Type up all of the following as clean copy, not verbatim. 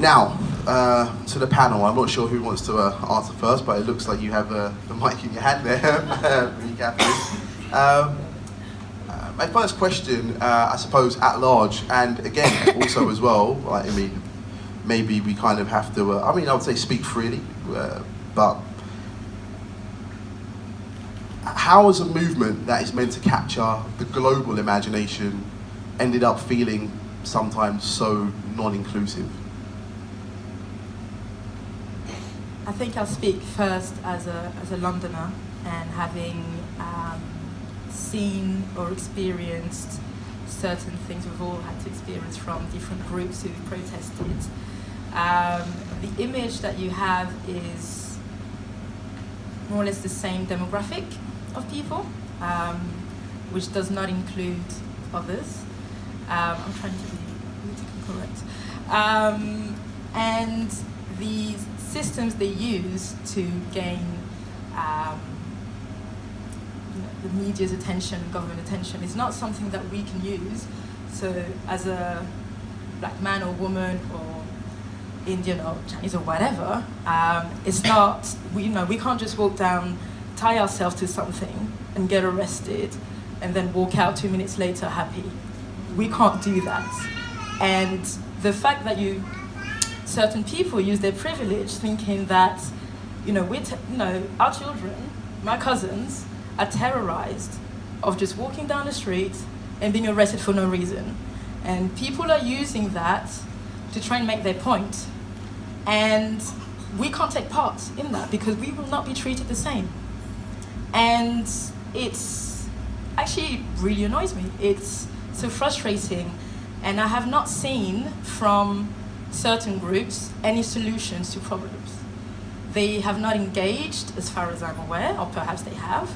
Now, to the panel, I'm not sure who wants to answer first, but it looks like you have the mic in your hand there, Catherine. My first question, I suppose, at large, and again, also as well, like, I mean, maybe we kind of have to, I would say speak freely, but how has a movement that is meant to capture the global imagination ended up feeling sometimes so non-inclusive? I think I'll speak first as a Londoner, and having seen or experienced certain things we've all had to experience from different groups who've protested. The image that you have is more or less the same demographic of people, which does not include others. I'm trying to be politically correct. And the systems they use to gain the media's attention, government attention, is not something that we can use. So as a black man or woman or Indian or Chinese or whatever, it's not, we can't just walk down, tie ourselves to something and get arrested and then walk out 2 minutes later happy. We can't do that. And the fact that certain people use their privilege thinking that, our children, my cousins, are terrorized of just walking down the street and being arrested for no reason. And people are using that to try and make their point. And we can't take part in that because we will not be treated the same. And it's actually really annoys me. It's so frustrating. And I have not seen from certain groups any solutions to problems. They have not engaged, as far as I'm aware, or perhaps they have,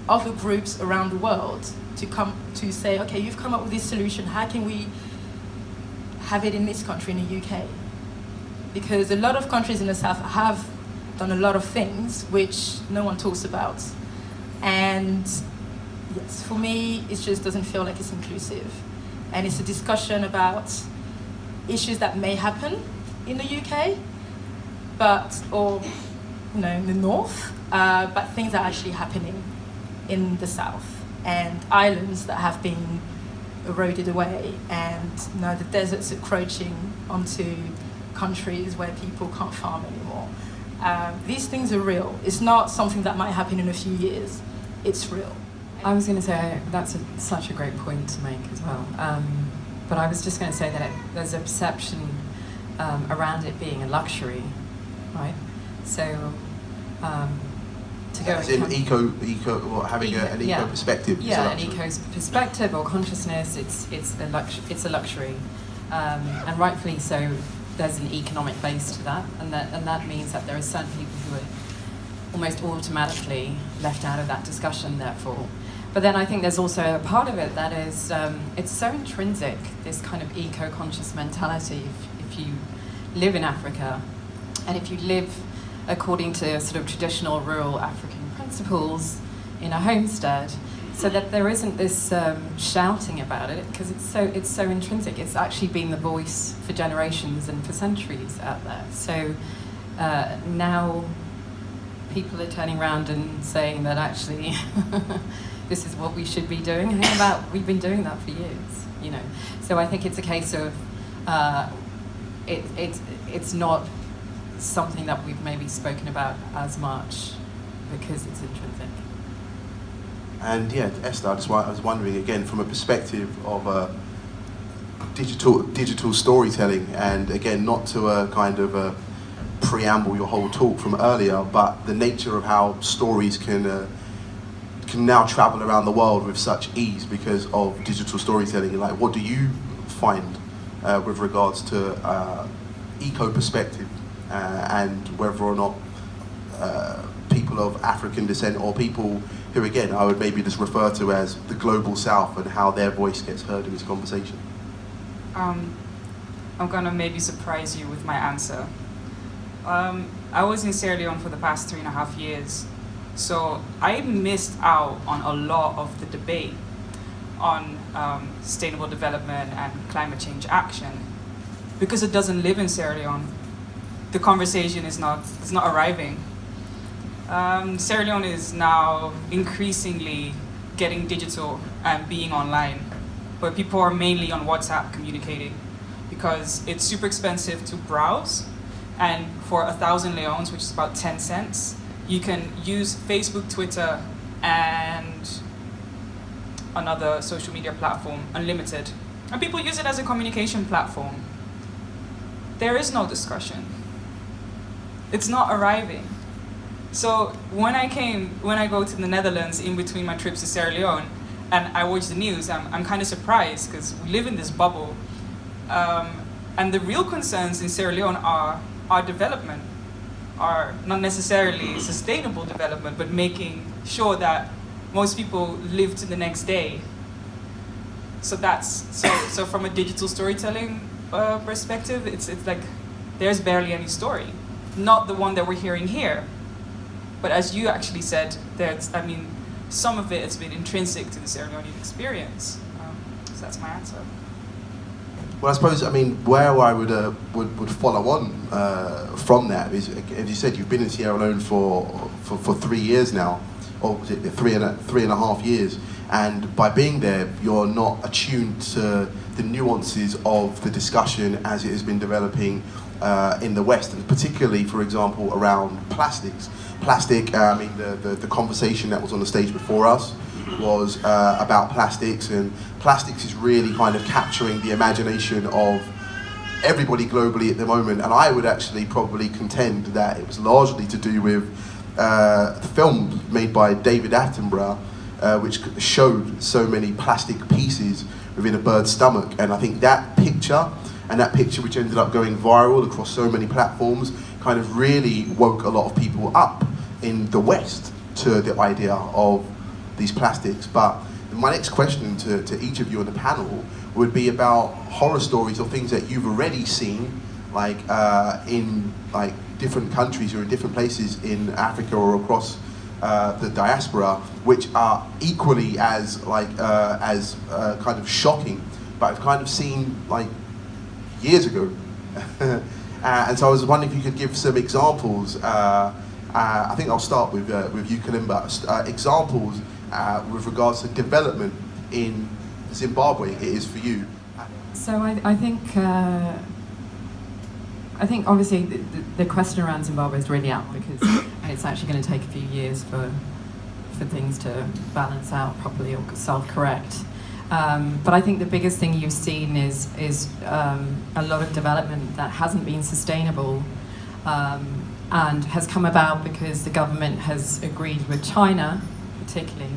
other groups around the world to come to say, okay, you've come up with this solution, how can we have it in this country, in the UK? Because a lot of countries in the South have done a lot of things which no one talks about. And yes, for me, it just doesn't feel like it's inclusive. And it's a discussion about issues that may happen in the UK, or in the North, but things that are actually happening in the South, and islands that have been eroded away, and the deserts encroaching onto countries where people can't farm anymore. These things are real. It's not something that might happen in a few years. It's real. I was going to say that's such a great point to make as well. But I was just going to say that there's a perception around it being a luxury, right? So to go as in eco, or having an eco perspective. Yeah, an eco perspective or consciousness. It's a luxury, and rightfully so. There's an economic base to that, and that means that there are certain people who are almost automatically left out of that discussion. Therefore. But then I think there's also a part of it that is, it's so intrinsic, this kind of eco-conscious mentality. If you live in Africa, and if you live according to sort of traditional rural African principles in a homestead, so that there isn't this shouting about it, because it's so intrinsic. It's actually been the voice for generations and for centuries out there. So now people are turning around and saying that actually this is what we should be doing. How about we've been doing that for years, So I think it's a case of it's not something that we've maybe spoken about as much because it's intrinsic. And yeah, Esther, I was wondering again from a perspective of digital storytelling, and again not to kind of preamble your whole talk from earlier, but the nature of how stories can now travel around the world with such ease because of digital storytelling. Like, what do you find with regards to eco perspective and whether or not people of African descent or people who, again, I would maybe just refer to as the global South, and how their voice gets heard in this conversation? I'm gonna maybe surprise you with my answer. I was in Sierra Leone for the past 3.5 years, so I missed out on a lot of the debate on sustainable development and climate change action. because it doesn't live in Sierra Leone, the conversation is not arriving. Sierra Leone is now increasingly getting digital and being online, but people are mainly on WhatsApp communicating because it's super expensive to browse, and for 1,000 leones, which is about 10 cents, you can use Facebook, Twitter, and another social media platform unlimited. And people use it as a communication platform. There is no discussion. It's not arriving. So when I go to the Netherlands in between my trips to Sierra Leone and I watch the news, I'm kind of surprised because we live in this bubble. And the real concerns in Sierra Leone are development, are not necessarily sustainable development, but making sure that most people live to the next day. So so from a digital storytelling perspective, it's like there's barely any story, not the one that we're hearing here. But as you actually said, some of it has been intrinsic to the Sierra Leonean experience. So that's my answer. Well, I suppose, where I would follow on from that is, as you said, you've been in Sierra Leone for 3 years now, or was it three and a half years? And by being there, you're not attuned to the nuances of the discussion as it has been developing in the West, and particularly, for example, around plastics. The conversation that was on the stage before us was about plastics, and plastics is really kind of capturing the imagination of everybody globally at the moment. And I would actually probably contend that it was largely to do with the film made by David Attenborough, which showed so many plastic pieces within a bird's stomach. And I think that picture, which ended up going viral across so many platforms, kind of really woke a lot of people up in the West to the idea of these plastics. But my next question to each of you on the panel would be about horror stories or things that you've already seen, in different countries or in different places in Africa or across the diaspora, which are equally as kind of shocking, but I've kind of seen years ago. And so I was wondering if you could give some examples. I think I'll start with you, Kalimba. Examples with regards to development in Zimbabwe. It is for you. So I think obviously the question around Zimbabwe is really out because it's actually going to take a few years for things to balance out properly or self-correct. But I think the biggest thing you've seen is a lot of development that hasn't been sustainable and has come about because the government has agreed with China, particularly,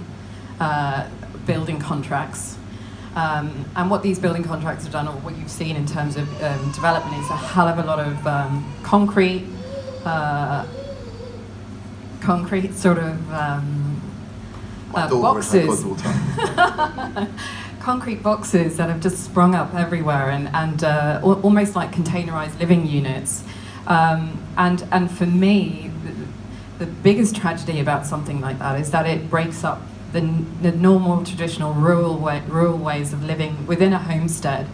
building contracts. And what these building contracts have done, or what you've seen in terms of development, is a hell of a lot of concrete sort of boxes. Concrete boxes that have just sprung up everywhere and almost like containerized living units. And for me, the biggest tragedy about something like that is that it breaks up the normal, traditional rural ways of living within a homestead,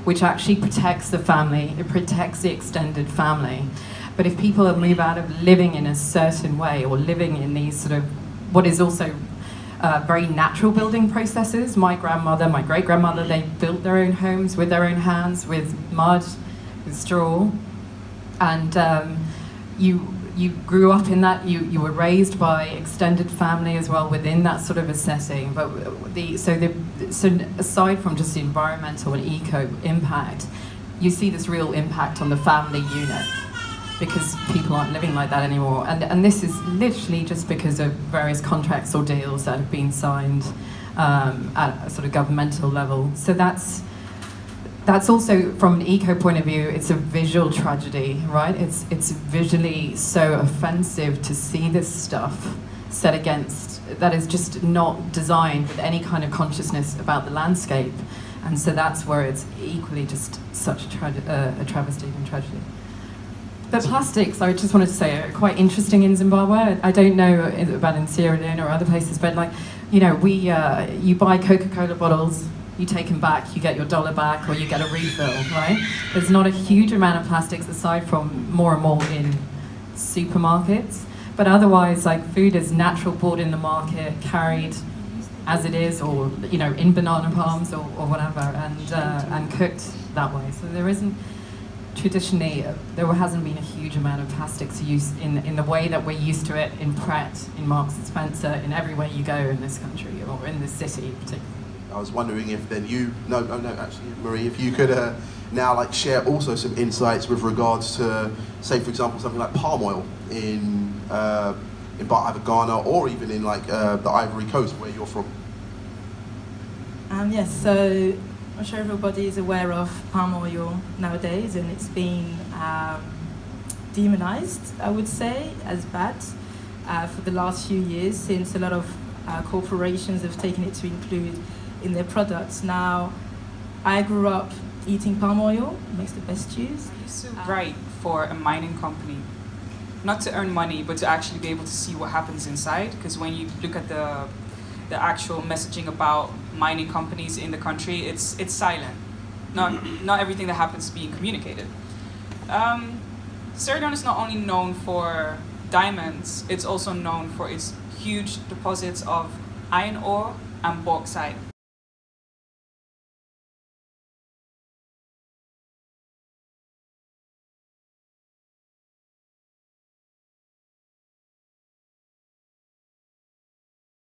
which actually protects the family, it protects the extended family. But if people move out of living in a certain way or living in these sort of, what is also very natural building processes. My grandmother, my great-grandmother, they built their own homes with their own hands, with mud, with straw. And you grew up in that, you were raised by extended family as well within that sort of a setting. But so aside from just the environmental and eco impact, you see this real impact on the family unit, because people aren't living like that anymore. And this is literally just because of various contracts or deals that have been signed at a sort of governmental level. So that's also, from an eco point of view, it's a visual tragedy, right? It's visually so offensive to see this stuff set against, that is just not designed with any kind of consciousness about the landscape. And so that's where it's equally just such a travesty and tragedy. But plastics, I just wanted to say, are quite interesting in Zimbabwe. I don't know about in Sierra Leone or other places, but you buy Coca-Cola bottles, you take them back, you get your dollar back, or you get a refill, right? There's not a huge amount of plastics aside from more and more in supermarkets. But otherwise, like, food is natural, bought in the market, carried as it is, or in banana palms or whatever, and cooked that way. So there isn't traditionally, there hasn't been a huge amount of plastics use in the way that we're used to it in Pret, in Marks and Spencer, in everywhere you go in this country or in this city particularly. I was wondering if then actually, Marie, if you could now like share also some insights with regards to, say, for example, something like palm oil in either Ghana or even in like the Ivory Coast, where you're from. Yes, so I'm sure everybody is aware of palm oil nowadays, and it's been demonized, I would say, as bad for the last few years, since a lot of corporations have taken it to include in their products. Now, I grew up eating palm oil, it makes the best juice. I used to write for a mining company, not to earn money, but to actually be able to see what happens inside, because when you look at the actual messaging about mining companies in the country, it's silent. Not everything that happens is being communicated. Sierra Leone is not only known for diamonds, it's also known for its huge deposits of iron ore and bauxite.